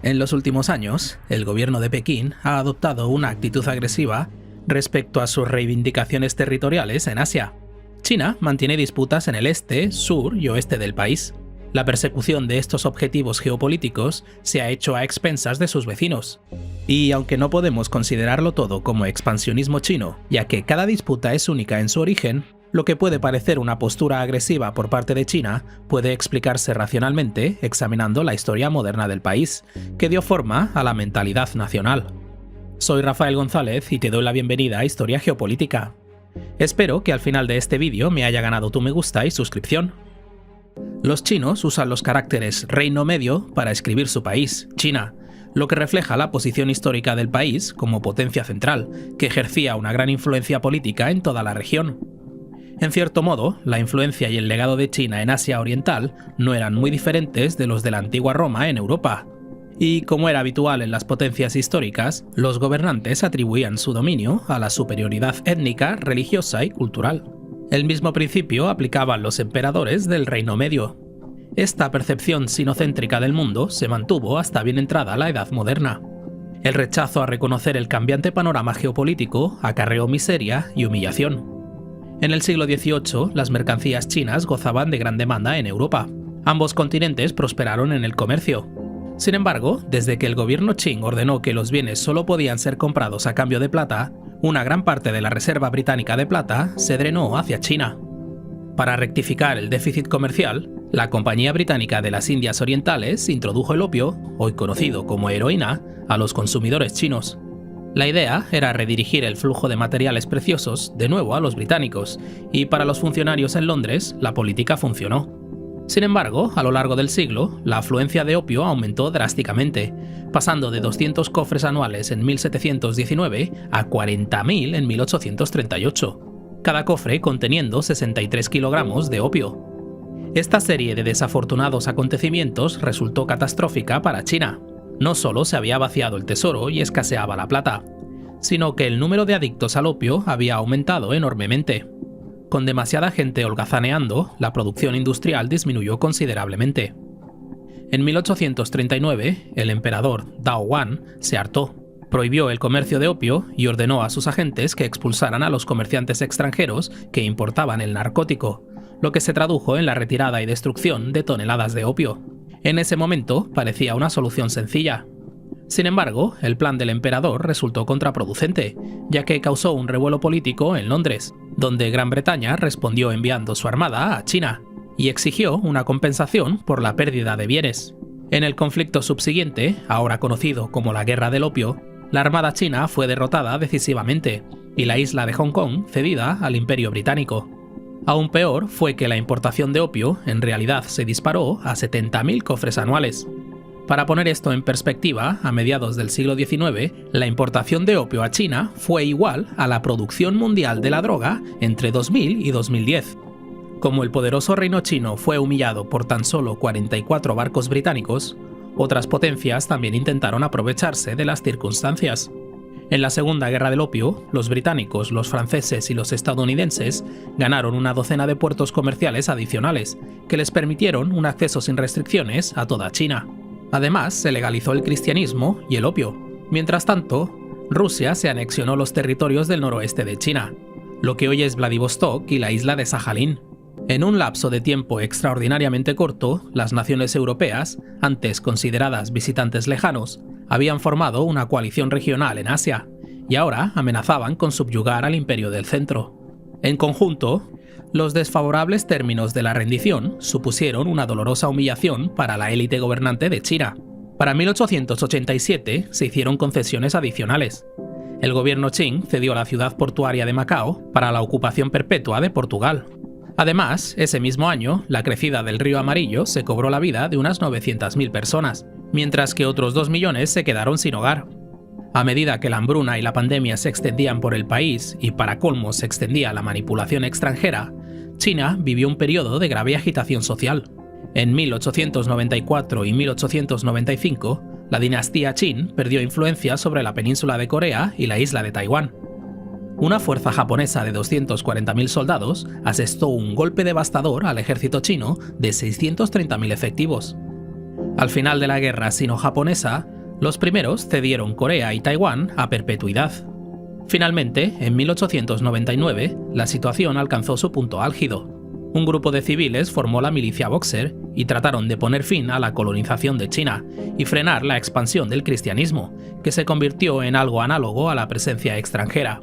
En los últimos años, el gobierno de Pekín ha adoptado una actitud agresiva respecto a sus reivindicaciones territoriales en Asia. China mantiene disputas en el este, sur y oeste del país. La persecución de estos objetivos geopolíticos se ha hecho a expensas de sus vecinos. Y aunque no podemos considerarlo todo como expansionismo chino, ya que cada disputa es única en su origen, lo que puede parecer una postura agresiva por parte de China puede explicarse racionalmente examinando la historia moderna del país, que dio forma a la mentalidad nacional. Soy Rafael González y te doy la bienvenida a Historia Geopolítica. Espero que al final de este vídeo me haya ganado tu me gusta y suscripción. Los chinos usan los caracteres Reino Medio para escribir su país, China, lo que refleja la posición histórica del país como potencia central, que ejercía una gran influencia política en toda la región. En cierto modo, la influencia y el legado de China en Asia Oriental no eran muy diferentes de los de la antigua Roma en Europa. Y como era habitual en las potencias históricas, los gobernantes atribuían su dominio a la superioridad étnica, religiosa y cultural. El mismo principio aplicaban los emperadores del Reino Medio. Esta percepción sinocéntrica del mundo se mantuvo hasta bien entrada la Edad Moderna. El rechazo a reconocer el cambiante panorama geopolítico acarreó miseria y humillación. En el siglo XVIII, las mercancías chinas gozaban de gran demanda en Europa. Ambos continentes prosperaron en el comercio. Sin embargo, desde que el gobierno Qing ordenó que los bienes solo podían ser comprados a cambio de plata, una gran parte de la reserva británica de plata se drenó hacia China. Para rectificar el déficit comercial, la Compañía Británica de las Indias Orientales introdujo el opio, hoy conocido como heroína, a los consumidores chinos. La idea era redirigir el flujo de materiales preciosos de nuevo a los británicos, y para los funcionarios en Londres la política funcionó. Sin embargo, a lo largo del siglo, la afluencia de opio aumentó drásticamente, pasando de 200 cofres anuales en 1719 a 40.000 en 1838, cada cofre conteniendo 63 kilogramos de opio. Esta serie de desafortunados acontecimientos resultó catastrófica para China. No solo se había vaciado el tesoro y escaseaba la plata, sino que el número de adictos al opio había aumentado enormemente. Con demasiada gente holgazaneando, la producción industrial disminuyó considerablemente. En 1839, el emperador Dao Wan se hartó, prohibió el comercio de opio y ordenó a sus agentes que expulsaran a los comerciantes extranjeros que importaban el narcótico, lo que se tradujo en la retirada y destrucción de toneladas de opio. En ese momento parecía una solución sencilla. Sin embargo, el plan del emperador resultó contraproducente, ya que causó un revuelo político en Londres, donde Gran Bretaña respondió enviando su armada a China y exigió una compensación por la pérdida de bienes. En el conflicto subsiguiente, ahora conocido como la Guerra del Opio, la armada china fue derrotada decisivamente y la isla de Hong Kong cedida al Imperio Británico. Aún peor fue que la importación de opio en realidad se disparó a 70.000 cofres anuales. Para poner esto en perspectiva, a mediados del siglo XIX, la importación de opio a China fue igual a la producción mundial de la droga entre 2000 y 2010. Como el poderoso reino chino fue humillado por tan solo 44 barcos británicos, otras potencias también intentaron aprovecharse de las circunstancias. En la Segunda Guerra del Opio, los británicos, los franceses y los estadounidenses ganaron una docena de puertos comerciales adicionales, que les permitieron un acceso sin restricciones a toda China. Además, se legalizó el cristianismo y el opio. Mientras tanto, Rusia se anexionó los territorios del noroeste de China, lo que hoy es Vladivostok y la isla de Sajalín. En un lapso de tiempo extraordinariamente corto, las naciones europeas, antes consideradas visitantes lejanos, habían formado una coalición regional en Asia, y ahora amenazaban con subyugar al Imperio del Centro. En conjunto, los desfavorables términos de la rendición supusieron una dolorosa humillación para la élite gobernante de China. Para 1887 se hicieron concesiones adicionales. El gobierno Qing cedió la ciudad portuaria de Macao para la ocupación perpetua de Portugal. Además, ese mismo año, la crecida del río Amarillo se cobró la vida de unas 900.000 personas, mientras que otros 2 millones se quedaron sin hogar. A medida que la hambruna y la pandemia se extendían por el país y para colmo se extendía la manipulación extranjera, China vivió un periodo de grave agitación social. En 1894 y 1895, la dinastía Qin perdió influencia sobre la península de Corea y la isla de Taiwán. Una fuerza japonesa de 240.000 soldados asestó un golpe devastador al ejército chino de 630.000 efectivos. Al final de la guerra sino-japonesa, Los primeros cedieron Corea y Taiwán a perpetuidad. Finalmente, en 1899, la situación alcanzó su punto álgido. Un grupo de civiles formó la milicia Boxer y trataron de poner fin a la colonización de China y frenar la expansión del cristianismo, que se convirtió en algo análogo a la presencia extranjera.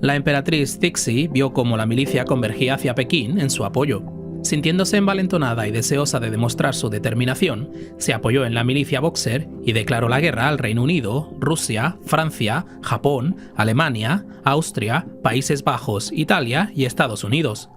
La emperatriz Cixi vio cómo la milicia convergía hacia Pekín en su apoyo. Sintiéndose envalentonada y deseosa de demostrar su determinación, se apoyó en la milicia Boxer y declaró la guerra al Reino Unido, Rusia, Francia, Japón, Alemania, Austria, Países Bajos, Italia y Estados Unidos,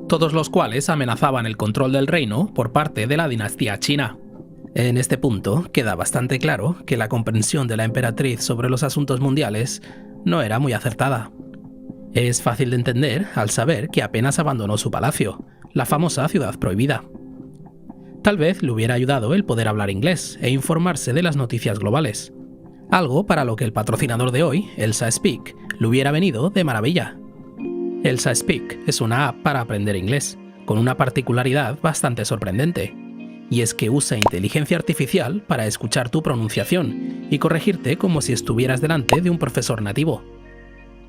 todos los cuales amenazaban el control del reino por parte de la dinastía china. En este punto queda bastante claro que la comprensión de la emperatriz sobre los asuntos mundiales no era muy acertada. Es fácil de entender al saber que apenas abandonó su palacio, la famosa ciudad prohibida. Tal vez le hubiera ayudado el poder hablar inglés e informarse de las noticias globales, algo para lo que el patrocinador de hoy, Elsa Speak, le hubiera venido de maravilla. Elsa Speak es una app para aprender inglés, con una particularidad bastante sorprendente, y es que usa inteligencia artificial para escuchar tu pronunciación y corregirte como si estuvieras delante de un profesor nativo.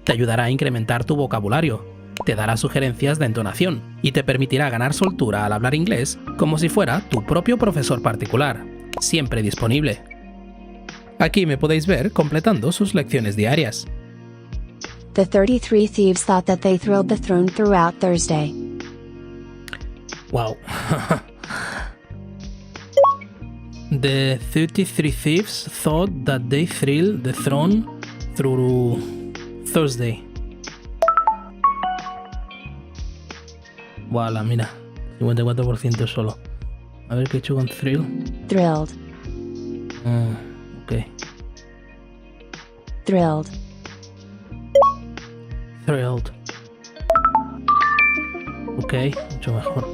Te ayudará a incrementar tu vocabulario, te dará sugerencias de entonación y te permitirá ganar soltura al hablar inglés como si fuera tu propio profesor particular, siempre disponible. Aquí me podéis ver completando sus lecciones diarias. The 33 thieves thought that they thrilled the throne throughout Thursday. Wow. The 33 thieves thought that they thrilled the throne through Thursday. Voilà, mira, 54% solo. A ver qué he hecho con thrill. Thrilled. Ok. Thrilled. Thrilled. Ok, mucho mejor.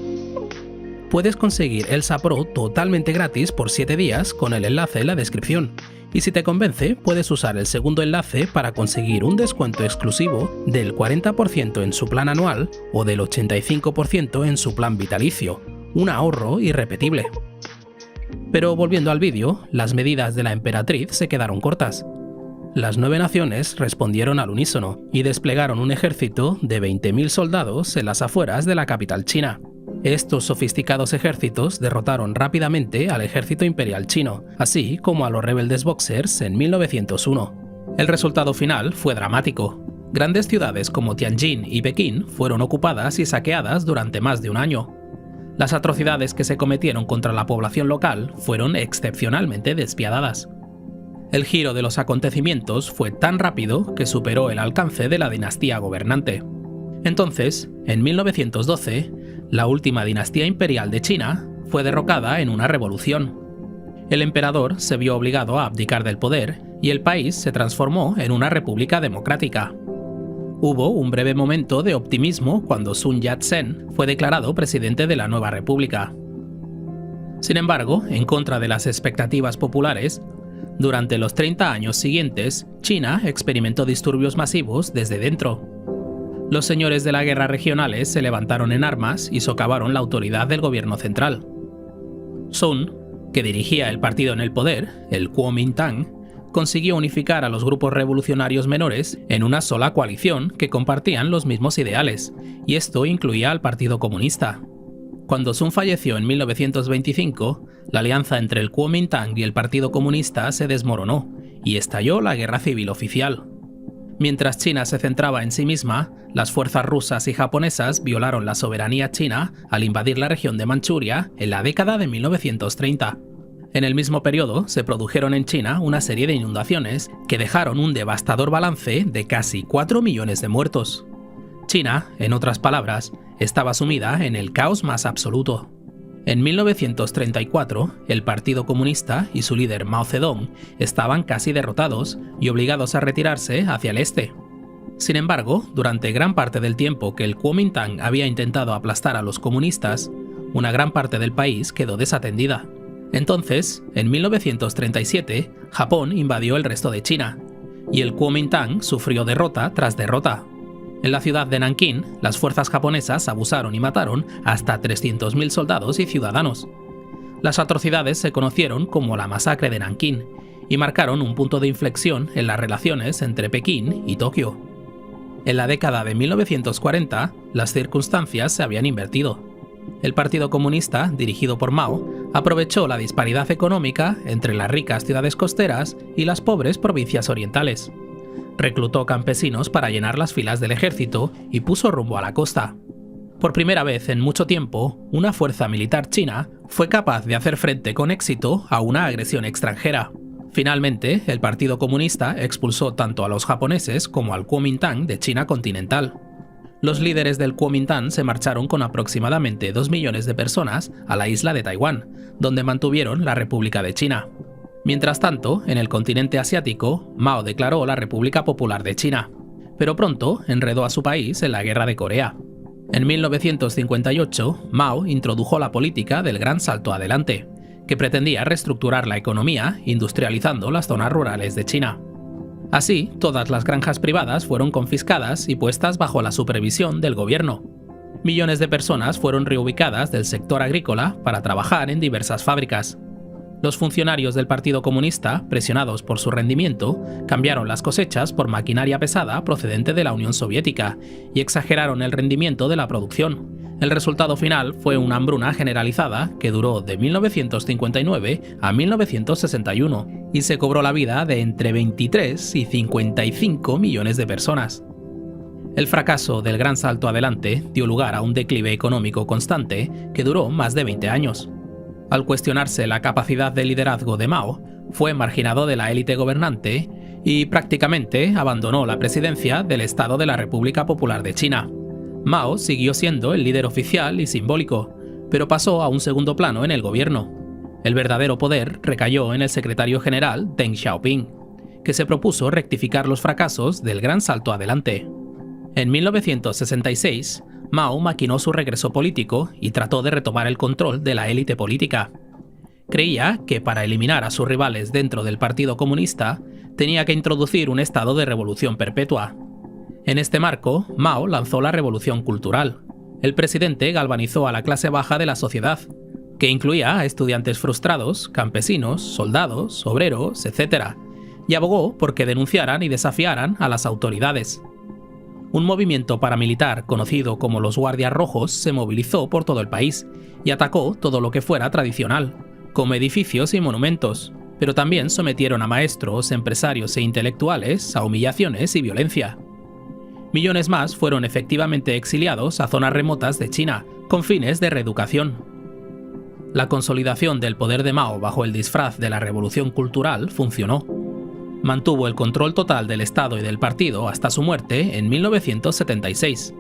Puedes conseguir Elsa Pro totalmente gratis por 7 días con el enlace en la descripción. Y si te convence, puedes usar el segundo enlace para conseguir un descuento exclusivo del 40% en su plan anual o del 85% en su plan vitalicio, un ahorro irrepetible. Pero volviendo al vídeo, las medidas de la emperatriz se quedaron cortas. Las 9 naciones respondieron al unísono y desplegaron un ejército de 20.000 soldados en las afueras de la capital china. Estos sofisticados ejércitos derrotaron rápidamente al ejército imperial chino, así como a los rebeldes Boxers en 1901. El resultado final fue dramático. Grandes ciudades como Tianjin y Pekín fueron ocupadas y saqueadas durante más de un año. Las atrocidades que se cometieron contra la población local fueron excepcionalmente despiadadas. El giro de los acontecimientos fue tan rápido que superó el alcance de la dinastía gobernante. Entonces, en 1912, la última dinastía imperial de China fue derrocada en una revolución. El emperador se vio obligado a abdicar del poder y el país se transformó en una república democrática. Hubo un breve momento de optimismo cuando Sun Yat-sen fue declarado presidente de la nueva república. Sin embargo, en contra de las expectativas populares, durante los 30 años siguientes, China experimentó disturbios masivos desde dentro. Los señores de la guerra regionales se levantaron en armas y socavaron la autoridad del gobierno central. Sun, que dirigía el partido en el poder, el Kuomintang, consiguió unificar a los grupos revolucionarios menores en una sola coalición que compartían los mismos ideales, y esto incluía al Partido Comunista. Cuando Sun falleció en 1925, la alianza entre el Kuomintang y el Partido Comunista se desmoronó, y estalló la Guerra Civil Oficial. Mientras China se centraba en sí misma, las fuerzas rusas y japonesas violaron la soberanía china al invadir la región de Manchuria en la década de 1930. En el mismo periodo se produjeron en China una serie de inundaciones que dejaron un devastador balance de casi 4 millones de muertos. China, en otras palabras, estaba sumida en el caos más absoluto. En 1934, el Partido Comunista y su líder Mao Zedong estaban casi derrotados y obligados a retirarse hacia el este. Sin embargo, durante gran parte del tiempo que el Kuomintang había intentado aplastar a los comunistas, una gran parte del país quedó desatendida. Entonces, en 1937, Japón invadió el resto de China, y el Kuomintang sufrió derrota tras derrota. En la ciudad de Nankín, las fuerzas japonesas abusaron y mataron hasta 300.000 soldados y ciudadanos. Las atrocidades se conocieron como la masacre de Nankín, y marcaron un punto de inflexión en las relaciones entre Pekín y Tokio. En la década de 1940, las circunstancias se habían invertido. El Partido Comunista, dirigido por Mao, aprovechó la disparidad económica entre las ricas ciudades costeras y las pobres provincias orientales. Reclutó campesinos para llenar las filas del ejército y puso rumbo a la costa. Por primera vez en mucho tiempo, una fuerza militar china fue capaz de hacer frente con éxito a una agresión extranjera. Finalmente, el Partido Comunista expulsó tanto a los japoneses como al Kuomintang de China continental. Los líderes del Kuomintang se marcharon con aproximadamente 2 millones de personas a la isla de Taiwán, donde mantuvieron la República de China. Mientras tanto, en el continente asiático, Mao declaró la República Popular de China, pero pronto enredó a su país en la Guerra de Corea. En 1958, Mao introdujo la política del Gran Salto Adelante, que pretendía reestructurar la economía industrializando las zonas rurales de China. Así, todas las granjas privadas fueron confiscadas y puestas bajo la supervisión del gobierno. Millones de personas fueron reubicadas del sector agrícola para trabajar en diversas fábricas. Los funcionarios del Partido Comunista, presionados por su rendimiento, cambiaron las cosechas por maquinaria pesada procedente de la Unión Soviética y exageraron el rendimiento de la producción. El resultado final fue una hambruna generalizada que duró de 1959 a 1961 y se cobró la vida de entre 23 y 55 millones de personas. El fracaso del Gran Salto Adelante dio lugar a un declive económico constante que duró más de 20 años. Al cuestionarse la capacidad de liderazgo de Mao, fue marginado de la élite gobernante y prácticamente abandonó la presidencia del Estado de la República Popular de China. Mao siguió siendo el líder oficial y simbólico, pero pasó a un segundo plano en el gobierno. El verdadero poder recayó en el secretario general Deng Xiaoping, que se propuso rectificar los fracasos del Gran Salto Adelante. En 1966, Mao maquinó su regreso político y trató de retomar el control de la élite política. Creía que para eliminar a sus rivales dentro del Partido Comunista, tenía que introducir un estado de revolución perpetua. En este marco, Mao lanzó la Revolución Cultural. El presidente galvanizó a la clase baja de la sociedad, que incluía a estudiantes frustrados, campesinos, soldados, obreros, etc., y abogó por que denunciaran y desafiaran a las autoridades. Un movimiento paramilitar conocido como los Guardias Rojos se movilizó por todo el país y atacó todo lo que fuera tradicional, como edificios y monumentos, pero también sometieron a maestros, empresarios e intelectuales a humillaciones y violencia. Millones más fueron efectivamente exiliados a zonas remotas de China, con fines de reeducación. La consolidación del poder de Mao bajo el disfraz de la Revolución Cultural funcionó. Mantuvo el control total del Estado y del partido hasta su muerte en 1976.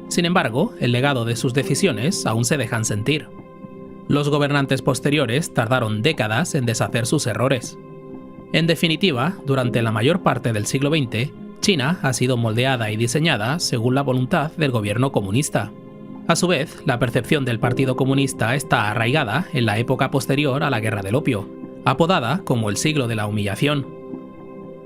Sin embargo, el legado de sus decisiones aún se dejan sentir. Los gobernantes posteriores tardaron décadas en deshacer sus errores. En definitiva, durante la mayor parte del siglo XX, China ha sido moldeada y diseñada según la voluntad del gobierno comunista. A su vez, la percepción del Partido Comunista está arraigada en la época posterior a la Guerra del Opio, apodada como el siglo de la humillación.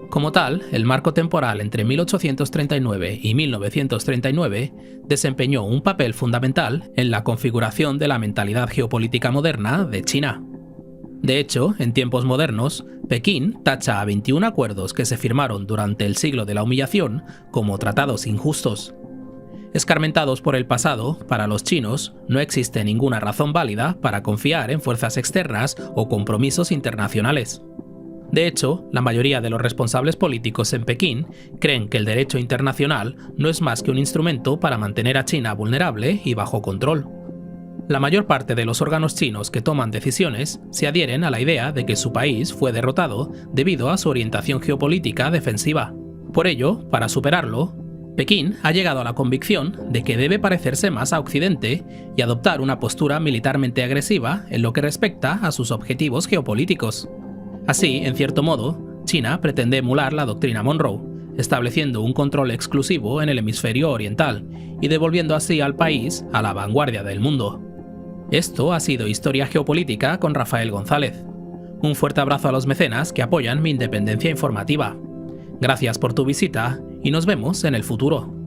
Como tal, el marco temporal entre 1839 y 1939 desempeñó un papel fundamental en la configuración de la mentalidad geopolítica moderna de China. De hecho, en tiempos modernos, Pekín tacha a 21 acuerdos que se firmaron durante el siglo de la humillación como tratados injustos. Escarmentados por el pasado, para los chinos no existe ninguna razón válida para confiar en fuerzas externas o compromisos internacionales. De hecho, la mayoría de los responsables políticos en Pekín creen que el derecho internacional no es más que un instrumento para mantener a China vulnerable y bajo control. La mayor parte de los órganos chinos que toman decisiones se adhieren a la idea de que su país fue derrotado debido a su orientación geopolítica defensiva. Por ello, para superarlo, Pekín ha llegado a la convicción de que debe parecerse más a Occidente y adoptar una postura militarmente agresiva en lo que respecta a sus objetivos geopolíticos. Así, en cierto modo, China pretende emular la doctrina Monroe, estableciendo un control exclusivo en el hemisferio oriental y devolviendo así al país a la vanguardia del mundo. Esto ha sido Historia Geopolítica con Rafael González. Un fuerte abrazo a los mecenas que apoyan mi independencia informativa. Gracias por tu visita y nos vemos en el futuro.